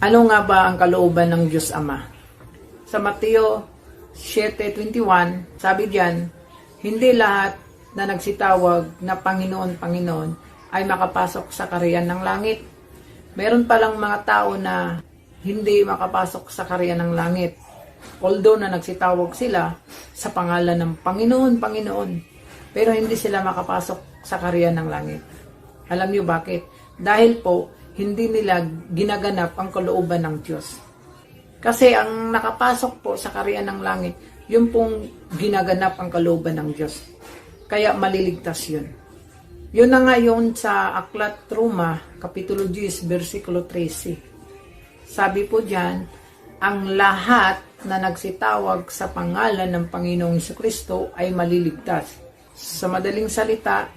Ano nga ba ang kalooban ng Diyos Ama? Sa Mateo 7:21, sabi diyan, hindi lahat na nagsitawag na Panginoon, Panginoon ay makapasok sa kaharian ng langit. Meron palang mga tao na hindi makapasok sa kaharian ng langit. Although na nagsitawag sila sa pangalan ng Panginoon, Panginoon, pero hindi sila makapasok sa kaharian ng langit. Alam niyo bakit? Dahil po, hindi nila ginaganap ang kalooban ng Diyos. Kasi ang nakapasok po sa kaharian ng langit, yun pong ginaganap ang kalooban ng Diyos. Kaya maliligtas yun. Yun na nga yun sa Aklat Roma, Kapitulo 10, versikulo 13. Sabi po dyan, ang lahat na nagsitawag sa pangalan ng Panginoong Jesucristo ay maliligtas. Sa madaling salita,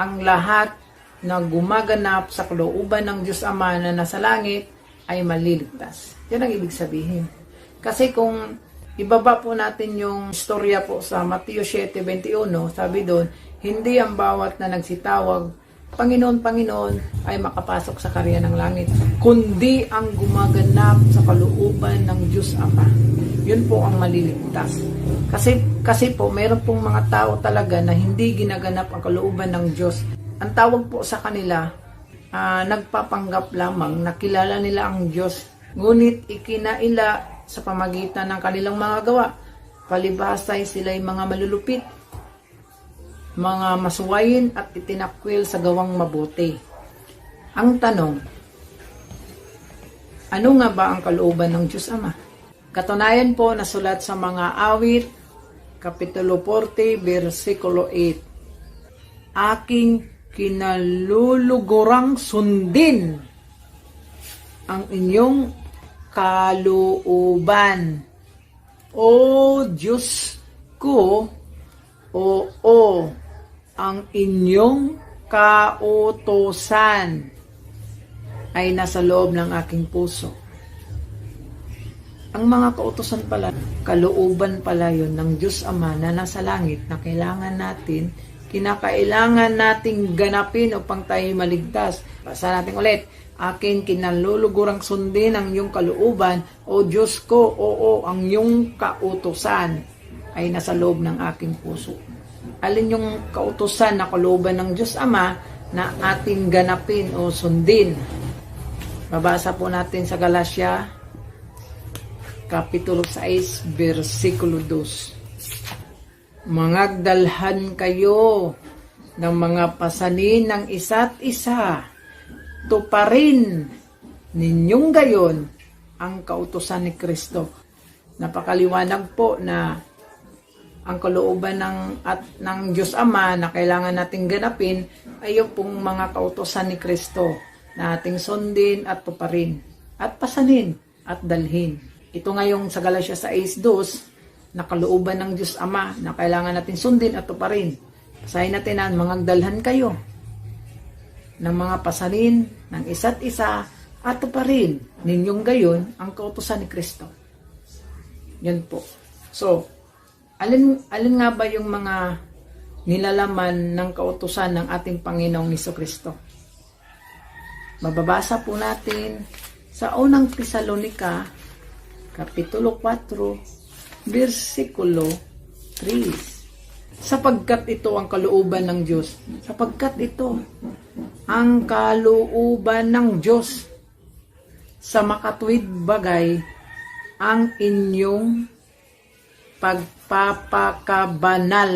ang lahat na gumaganap sa kalooban ng Diyos Ama na nasa langit ay maliligtas. Yan ang ibig sabihin. Kasi kung ibaba po natin yung istorya po sa Mateo 7:21, sabi doon, hindi ang bawat na nagsitawag, Panginoon, Panginoon, ay makapasok sa kaharian ng langit, kundi ang gumaganap sa kalooban ng Diyos Ama. Yun po ang maliligtas. Kasi po, mayroon pong mga tao talaga na hindi ginaganap ang kalooban ng Diyos. Ang tawag po sa kanila, nagpapanggap lamang na kilala nila ang Diyos, ngunit ikinaila sa pamagitan ng kanilang mga gawa. Palibhasay sila'y mga malulupit, mga masuwayin at itinakwil sa gawang mabuti. Ang tanong, ano nga ba ang kalooban ng Diyos Ama? Katunayan po nasulat sa mga awit, Kapitulo 40, versikulo 8. Aking kinalulugurang sundin ang inyong kalooban. O Diyos ko, oo, ang inyong kautusan ay nasa loob ng aking puso. Ang mga kautusan pala, kalooban pala yun ng Diyos Ama na nasa langit na kinakailangan nating ganapin upang tayo maligtas. Basa natin ulit, aking kinalulugurang sundin ang iyong kalooban, o Diyos ko, oo, ang iyong kautusan ay nasa loob ng aking puso. Alin yung kautusan na kalooban ng Diyos Ama na ating ganapin o sundin? Mabasa po natin sa Galatia, Kapitulo 6, versikulo 2. Mangagdalhan kayo ng mga pasanin ng isa't isa, tuparin ninyong gayon ang kautusan ni Kristo. Napakaliwanag po na ang kalooban ng Diyos Ama na kailangan nating ganapin ay yung pong mga kautusan ni Kristo na ating sundin at tuparin at pasanin at dalhin. Ito nga yung sa Galatia 6:2 na kalooban ng Diyos Ama na kailangan natin sundin at tuparin. Basahin natin na mangagdalhan kayo ng mga pasanin ng isa't isa at tuparin ninyong gayon ang kautusan ni Kristo. Yan po. So, alin nga ba yung mga nilalaman ng kautusan ng ating Panginoong Jesucristo? Mababasa po natin sa unang Tesalonica, Kapitulo 4, versikulo 3. Sapagkat ito ang kalooban ng Diyos. Sapagkat ito ang kalooban ng Diyos sa makatuwid bagay ang inyong pagpapakabanal.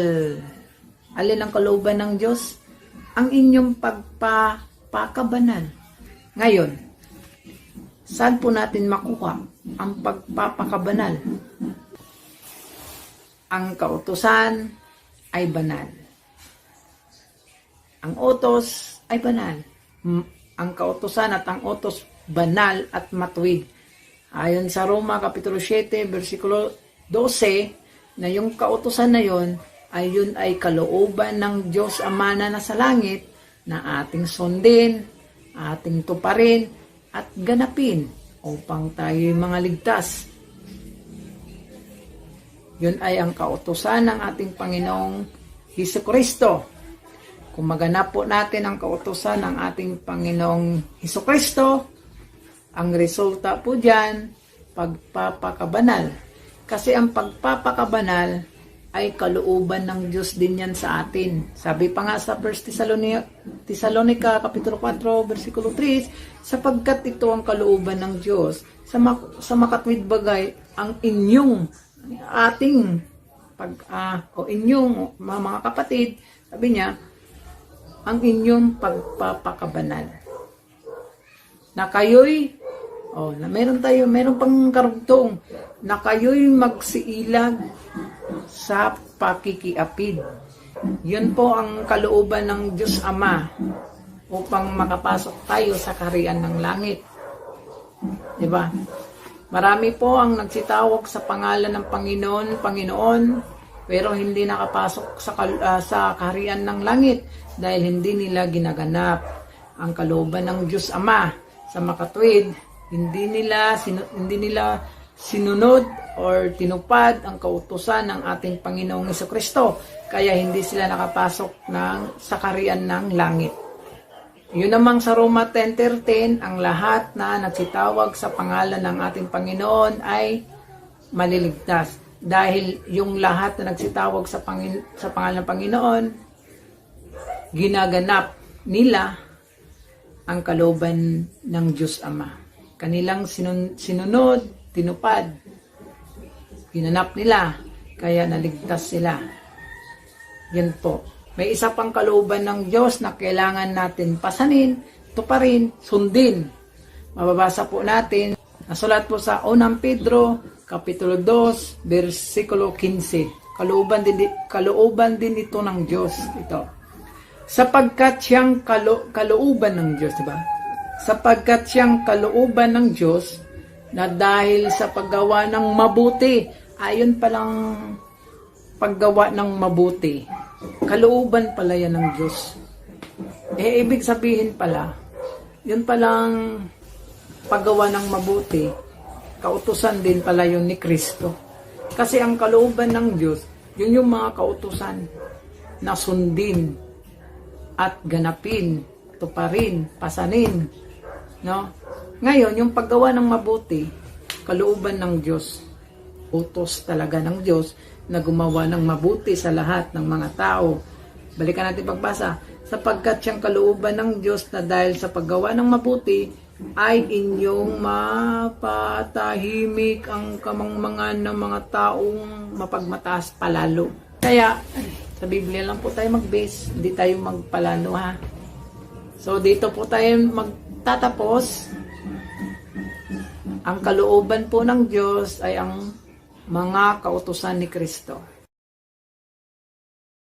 Alin ang kalooban ng Diyos? Ang inyong pagpapakabanal. Ngayon, saan po natin makuha ang pagpapakabanal? Ang kautusan ay banal. Ang utos ay banal. Ang kautusan at ang utos banal at matuwid. Ayon sa Roma Kapitulo 7, versikulo 12, na yung kautusan na yun ay kalooban ng Diyos Ama na nasa langit na ating sundin, ating tuparin at ganapin upang tayo'y mga ligtas. Yun ay ang kautusan ng ating Panginoong Jesucristo. Kung maganap po natin ang kautusan ng ating Panginoong Jesucristo, Ang resulta po dyan, pagpapakabanal. Kasi ang pagpapakabanal ay kalooban ng Diyos din yan sa atin. Sabi pa nga sa 1 Thessalonica Kapitulo 4, versikulo 3, sapagkat ito ang kalooban ng Diyos sa makatwid bagay ang ating inyong mga kapatid, sabi niya, ang inyong pagpapakabanal. Na kayo'y, meron pang karugtong, na kayo'y magsiilag sa pakikiapid. Yun po ang kalooban ng Diyos Ama upang makapasok tayo sa kaharian ng langit. Diba? Marami po ang nagsitawag sa pangalan ng Panginoon, pero hindi nakapasok sa kaharian ng langit dahil hindi nila ginaganap ang kalooban ng Diyos Ama sa makatwid. Hindi nila sinunod or tinupad ang kautusan ng ating Panginoong Jesucristo. Kaya hindi sila nakapasok sa kaharian ng langit. Yun namang sa Roma 10:10, ang lahat na nagsitawag sa pangalan ng ating Panginoon ay maliligtas. Dahil yung lahat na nagsitawag sa pangalan ng Panginoon, ginaganap nila ang kalooban ng Diyos Ama. Kanilang sinunod, tinupad, ginanap nila, kaya naligtas sila. Yan po. May isa pang kalooban ng Diyos na kailangan natin pasanin, tuparin, sundin. Mababasa po natin, nasulat po sa 1 Pedro, Kapitulo 2, versikulo 15. Kalooban din ito ng Diyos. Ito. Sapagkat siyang kalooban ng Diyos, diba? Sapagkat siyang kalooban ng Diyos na dahil sa paggawa ng mabuti, ayon palang paggawa ng mabuti, kalooban pala yan ng Diyos. Ibig sabihin pala, yun palang paggawa ng mabuti, kautusan din pala yun ni Kristo. Kasi ang kalooban ng Diyos, yun yung mga kautusan na sundin at ganapin, tuparin, pasanin. No? Ngayon, yung paggawa ng mabuti, kalooban ng Diyos, utos talaga ng Diyos na gumawa ng mabuti sa lahat ng mga tao. Balikan natin pagbasa. Sapagkat siyang kalooban ng Diyos na dahil sa paggawa ng mabuti ay inyong mapatahimik ang kamangmangan ng mga taong mapagmataas palalo. Kaya, sa Biblia lang po tayo mag-base, hindi tayo magpalano ha. So, dito po tayo magtatapos. Ang kalooban po ng Diyos ay ang mga kautusan ni Kristo.